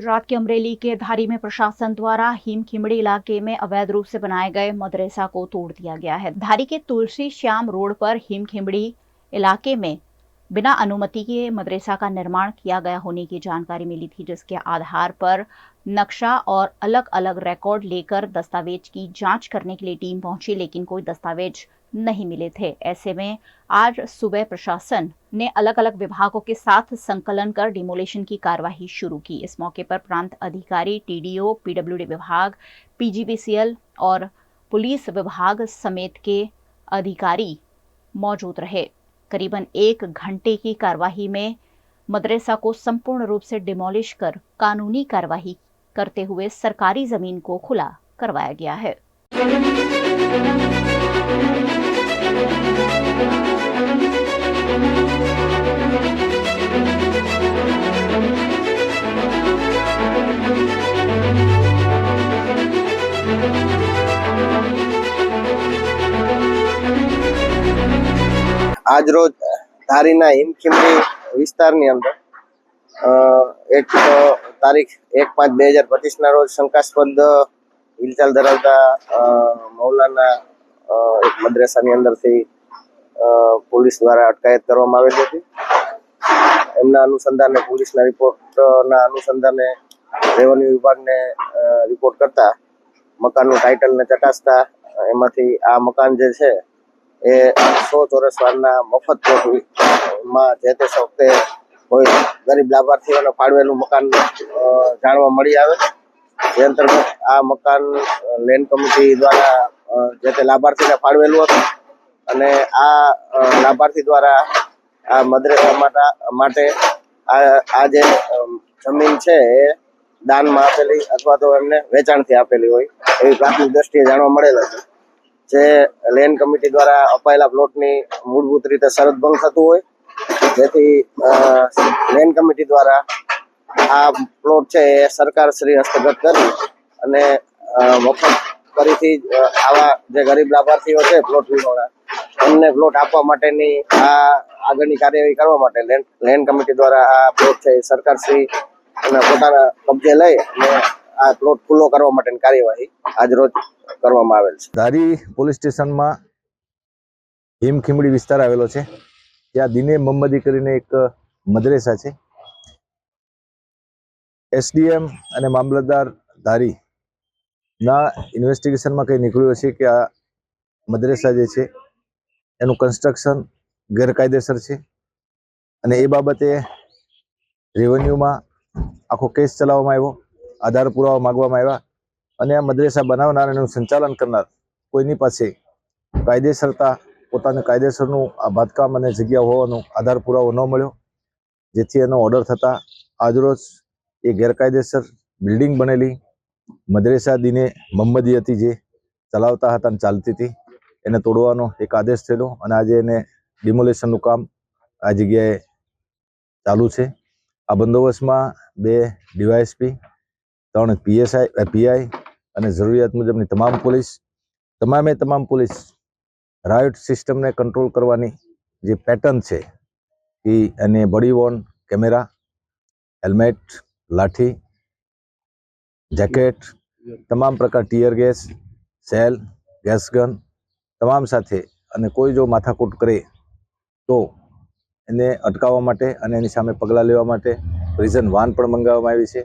गुजरात के अमरेली के धारी में प्रशासन द्वारा हिमखिमड़ी इलाके में अवैध रूप से बनाए गए मदरसा को तोड़ दिया गया है। धारी के तुलसी श्याम रोड पर हिमखिमड़ी इलाके में बिना अनुमति के मदरसा का निर्माण किया गया होने की जानकारी मिली थी, जिसके आधार पर नक्शा और अलग अलग रिकॉर्ड लेकर दस्तावेज की जांच करने के लिए टीम पहुंची, लेकिन कोई दस्तावेज नहीं मिले थे। ऐसे में आज सुबह प्रशासन ने अलग अलग विभागों के साथ संकलन कर डिमोलिशन की कार्यवाही शुरू की। इस मौके पर प्रांत अधिकारी, टीडीओ, पीडब्ल्यूडी विभाग, पीजीपीसीएल और पुलिस विभाग समेत के अधिकारी मौजूद रहे। करीबन 1 घंटे की कार्यवाही में मदरसा को संपूर्ण रूप से डिमोलिश कर कानूनी कार्यवाही करते हुए सरकारी जमीन को खुला करवाया गया है। आज रोज धारीना हिमखिमड़ी विस्तारनी अंदर एक तारीख 1/5/2025 ना रोज शंकास्पद हिलचाल धरावता मौलाना एक मदरसानी अंदरथी पोलीस द्वारा अटकायत करवामां आवेली हती। एमना अनुसंधाने पोलीसना रिपोर्टना अनुसंधाने रेवन्यू विभागने रिपोर्ट करता मकानનું टाइटल ने चकासता एमांथी आ मकान जे छे ए 100 ચોરસ વારના મફત પ્લોટમાં જે તે વખતે કોઈ ગરીબ લાભાર્થીઓને ફાળવેલું મકાન જાણવા મળી આવે, જે અંતર્ગત આ મકાન લેન્ડ કમિટી દ્વારા જે તે લાભાર્થીને ફાળવેલું હતું અને આ લાભાર્થી દ્વારા આ મદરસા માટે આ જે જમીન છે એ દાનમાં આપેલી અથવા તો એમને વેચાણથી આપેલી હોય એવી પ્રાથમિક દ્રષ્ટિએ જાણવા મળેલ હતું। જે લેન્ડ કમિટી દ્વારા અપાયેલા પ્લોટની મૂળભૂત રીતે શરત ભંગ થતું હોય, જેથી લેન્ડ કમિટી દ્વારા આ પ્લોટ છે એ સરકારશ્રી હસ્તગત કરી અને મફત ફરીથી આવા જે ગરીબ લાભાર્થીઓ છે પ્લોટ વિહોણા એમને પ્લોટ આપવા માટેની આ આગળની કાર્યવાહી કરવા માટે લેન્ડ કમિટી દ્વારા આ પ્લોટ છે એ સરકારશ્રી અને પોતાના કબજે લઈ અને આ પ્લોટ ખુલ્લો કરવા માટેની કાર્યવાહી આજ રોજ કરવામાં આવેલ છે। धारी पोलीस स्टेशन में हिमखिमड़ी विस्तार आवेलो छे, त्यां दिने मोहम्मदी करीने एक मदरसा छे। एसडीएम अने मामलतदार धारी ना इन्वेस्टिगेशन में कई निकळ्युं छे कि आ मदरसा जे छे एनुं कन्स्ट्रक्शन गैरकायदेसर छे अने ए बाबते रेवन्यू में आखो केस चलाववामां आव्यो, आधार पुरावा मागवामां आव्या અને આ મદરસા બનાવનાર અને સંચાલન કરનાર કોઈની પાસે કાયદેસરતા પોતાને કાયદેસરનું આ બાંધકામ અને જગ્યા હોવાનો આધાર પુરાવો ન મળ્યો, જેથી એનો ઓર્ડર થતાં આજરોજ એ ગેરકાયદેસર બિલ્ડિંગ બનેલી મદરસા દિને મોહમ્મદી હતી જે ચલાવતા હતા અને ચાલતી હતી એને તોડવાનો એક આદેશ થયેલો અને આજે એને ડિમોલેશનનું કામ આ જગ્યાએ ચાલુ છે। આ બંદોબસ્તમાં 2 ડીવાયએસપી, 3 પીઆઈ અને જરૂરિયાત મુજબની તમામ પોલીસ રાયોટ સિસ્ટમને કંટ્રોલ કરવાની જે પેટર્ન છે એ અને બોડી વોર્ન કેમેરા, હેલ્મેટ, લાઠી, જેકેટ, તમામ પ્રકાર tear gas, cell, gas gun તમામ સાથે અને કોઈ જો માથાકૂટ કરે તો એને અટકાવવા માટે અને એની સામે પગલાં લેવા માટે પ્રિઝન વાન પણ મંગાવવામાં આવી છે।